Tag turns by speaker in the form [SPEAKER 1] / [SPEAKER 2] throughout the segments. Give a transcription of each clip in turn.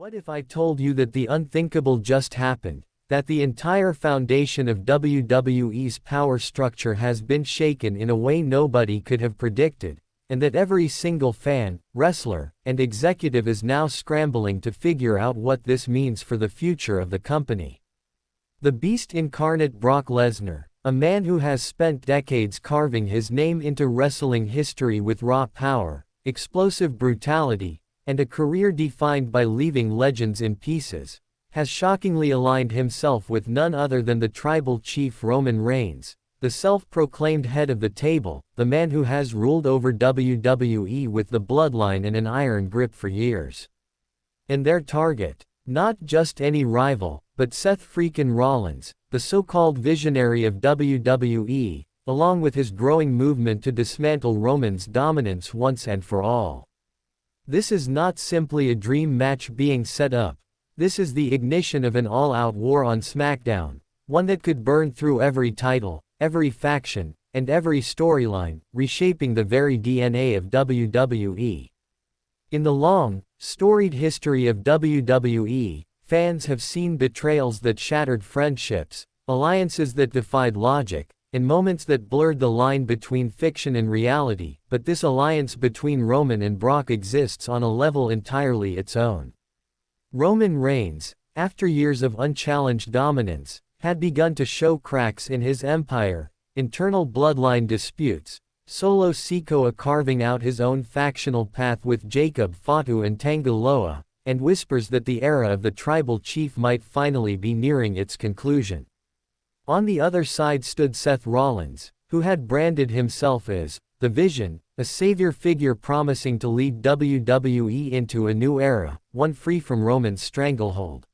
[SPEAKER 1] What if I told you that the unthinkable just happened, that the entire foundation of WWE's power structure has been shaken in a way nobody could have predicted, and that every single fan, wrestler, and executive is now scrambling to figure out what this means for the future of the company? The Beast incarnate Brock Lesnar, a man who has spent decades carving his name into wrestling history with raw power, explosive brutality, and a career defined by leaving legends in pieces, has shockingly aligned himself with none other than the tribal chief Roman Reigns, the self-proclaimed head of the table, the man who has ruled over WWE with the bloodline and an iron grip for years. And their target? Not just any rival, but Seth freakin' Rollins, the so-called visionary of WWE, along with his growing movement to dismantle Roman's dominance once and for all. This is not simply a dream match being set up. This is the ignition of an all-out war on Smackdown, one that could burn through every title, every faction, and every storyline, reshaping the very DNA of WWE. In the long, storied history of WWE, fans have seen betrayals that shattered friendships, alliances that defied logic, and moments that blurred the line between fiction and reality, but this alliance between Roman and Brock exists on a level entirely its own. Roman Reigns, after years of unchallenged dominance, had begun to show cracks in his empire, internal bloodline disputes, Solo Sikoa carving out his own factional path with Jacob Fatu and Tanga Loa, and whispers that the era of the tribal chief might finally be nearing its conclusion. On the other side stood Seth Rollins, who had branded himself as the Vision, a savior figure promising to lead WWE into a new era, one free from Roman's stranglehold.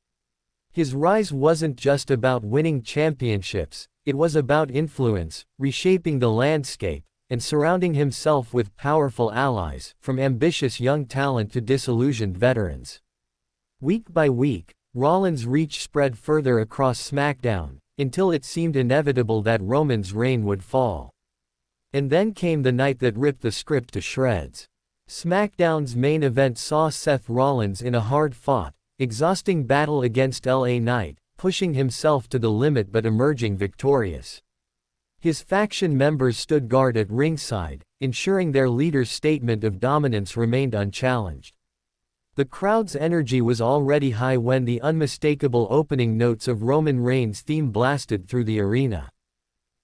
[SPEAKER 1] His rise wasn't just about winning championships, it was about influence, reshaping the landscape, and surrounding himself with powerful allies, from ambitious young talent to disillusioned veterans. Week by week, Rollins' reach spread further across SmackDown, until it seemed inevitable that Roman's reign would fall. And then came the night that ripped the script to shreds. SmackDown's main event saw Seth Rollins in a hard-fought, exhausting battle against LA Knight, pushing himself to the limit but emerging victorious. His faction members stood guard at ringside, ensuring their leader's statement of dominance remained unchallenged. The crowd's energy was already high when the unmistakable opening notes of Roman Reigns' theme blasted through the arena.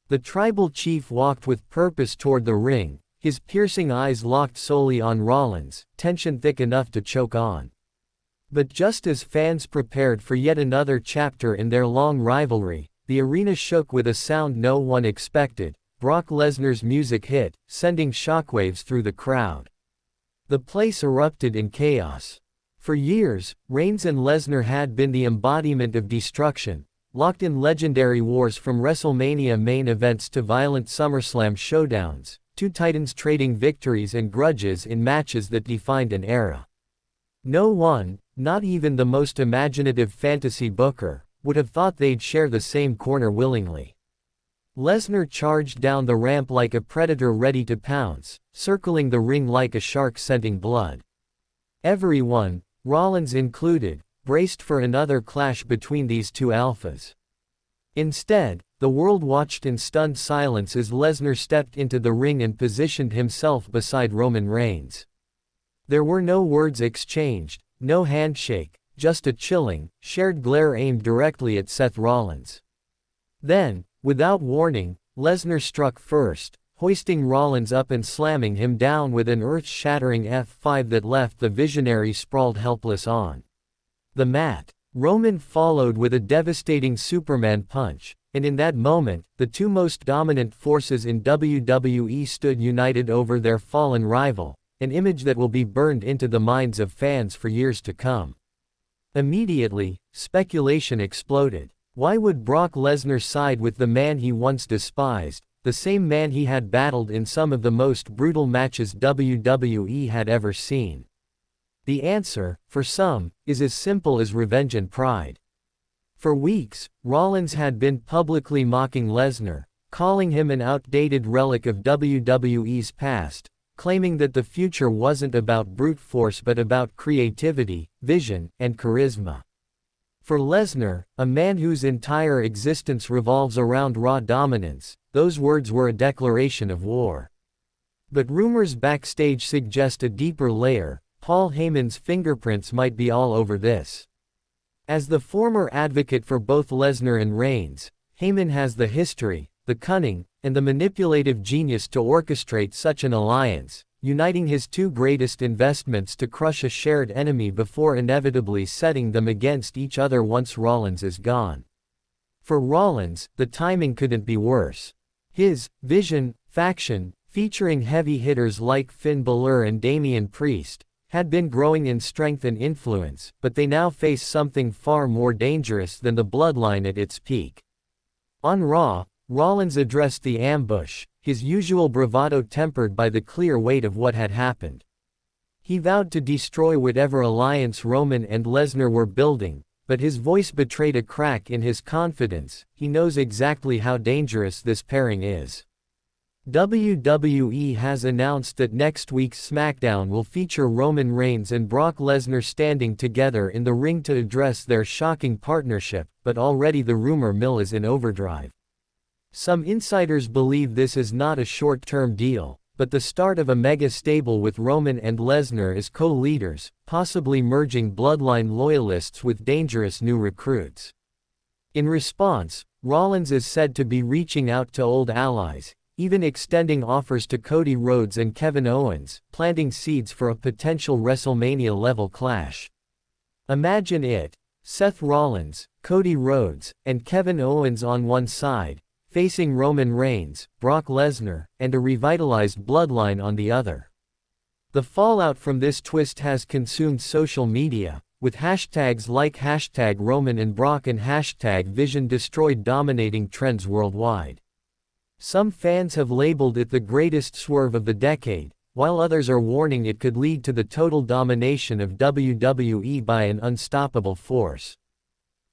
[SPEAKER 1] The tribal chief walked with purpose toward the ring, his piercing eyes locked solely on Rollins, tension thick enough to choke on. But just as fans prepared for yet another chapter in their long rivalry, the arena shook with a sound no one expected. Brock Lesnar's music hit, sending shockwaves through the crowd. The place erupted in chaos. For years, Reigns and Lesnar had been the embodiment of destruction, locked in legendary wars from WrestleMania main events to violent SummerSlam showdowns, two titans trading victories and grudges in matches that defined an era. No one, not even the most imaginative fantasy booker, would have thought they'd share the same corner willingly. Lesnar charged down the ramp like a predator ready to pounce, circling the ring like a shark scenting blood. Everyone, Rollins included, braced for another clash between these two alphas. Instead, the world watched in stunned silence as Lesnar stepped into the ring and positioned himself beside Roman Reigns. There were no words exchanged, no handshake, just a chilling, shared glare aimed directly at Seth Rollins. Then, without warning, Lesnar struck first, hoisting Rollins up and slamming him down with an earth-shattering F5 that left the visionary sprawled helpless on the mat. Roman followed with a devastating Superman punch, and in that moment, the two most dominant forces in WWE stood united over their fallen rival, an image that will be burned into the minds of fans for years to come. Immediately, speculation exploded. Why would Brock Lesnar side with the man he once despised, the same man he had battled in some of the most brutal matches WWE had ever seen? The answer, for some, is as simple as revenge and pride. For weeks, Rollins had been publicly mocking Lesnar, calling him an outdated relic of WWE's past, claiming that the future wasn't about brute force but about creativity, vision, and charisma. For Lesnar, a man whose entire existence revolves around Raw dominance, those words were a declaration of war. But rumors backstage suggest a deeper layer. Paul Heyman's fingerprints might be all over this. As the former advocate for both Lesnar and Reigns, Heyman has the history, the cunning, and the manipulative genius to orchestrate such an alliance, uniting his two greatest investments to crush a shared enemy before inevitably setting them against each other once Rollins is gone. For Rollins, the timing couldn't be worse. His Vision faction, featuring heavy hitters like Finn Balor and Damian Priest, had been growing in strength and influence, but they now face something far more dangerous than the Bloodline at its peak. On Raw, Rollins addressed the ambush, his usual bravado tempered by the clear weight of what had happened. He vowed to destroy whatever alliance Roman and Lesnar were building, but his voice betrayed a crack in his confidence. He knows exactly how dangerous this pairing is. WWE has announced that next week's Smackdown will feature Roman Reigns and Brock Lesnar standing together in the ring to address their shocking partnership, but already the rumor mill is in overdrive. Some insiders believe this is not a short-term deal, but the start of a mega stable with Roman and Lesnar as co-leaders, possibly merging Bloodline loyalists with dangerous new recruits. In response, Rollins is said to be reaching out to old allies, even extending offers to Cody Rhodes and Kevin Owens, planting seeds for a potential WrestleMania-level clash. Imagine it: Seth Rollins, Cody Rhodes, and Kevin Owens on one side, facing Roman Reigns, Brock Lesnar, and a revitalized Bloodline on the other. The fallout from this twist has consumed social media, with hashtags like #Roman and Brock and #VisionDestroyed dominating trends worldwide. Some fans have labeled it the greatest swerve of the decade, while others are warning it could lead to the total domination of WWE by an unstoppable force.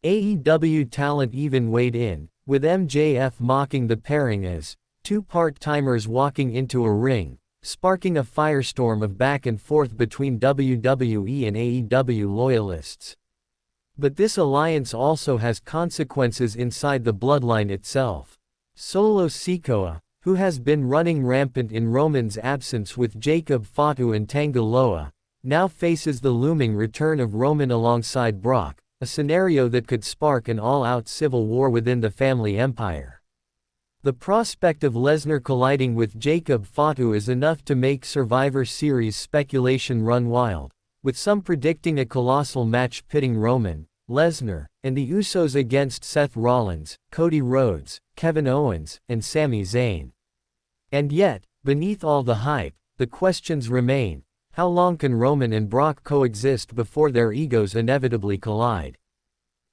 [SPEAKER 1] AEW talent even weighed in, with MJF mocking the pairing as two part-timers walking into a ring, sparking a firestorm of back and forth between WWE and AEW loyalists. But this alliance also has consequences inside the Bloodline itself. Solo Sikoa, who has been running rampant in Roman's absence with Jacob Fatu and Tanga Loa, now faces the looming return of Roman alongside Brock, a scenario that could spark an all-out civil war within the family empire. The prospect of Lesnar colliding with Jacob Fatu is enough to make Survivor Series speculation run wild, with some predicting a colossal match pitting Roman, Lesnar, and the Usos against Seth Rollins, Cody Rhodes, Kevin Owens, and Sami Zayn. And yet, beneath all the hype, the questions remain: how long can Roman and Brock coexist before their egos inevitably collide?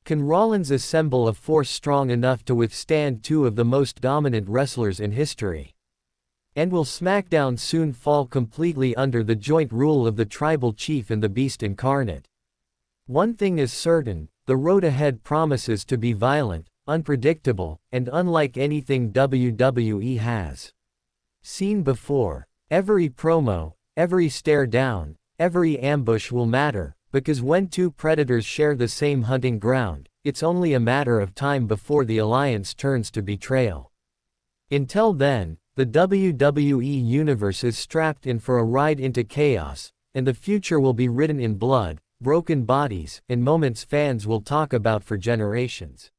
[SPEAKER 1] Can Rollins assemble a force strong enough to withstand two of the most dominant wrestlers in history? And will SmackDown soon fall completely under the joint rule of the tribal chief and the beast incarnate? One thing is certain: the road ahead promises to be violent, unpredictable, and unlike anything WWE has seen before. Every promo, every stare down, every ambush will matter, because when two predators share the same hunting ground, it's only a matter of time before the alliance turns to betrayal. Until then, the WWE Universe is strapped in for a ride into chaos, and the future will be written in blood, broken bodies, and moments fans will talk about for generations.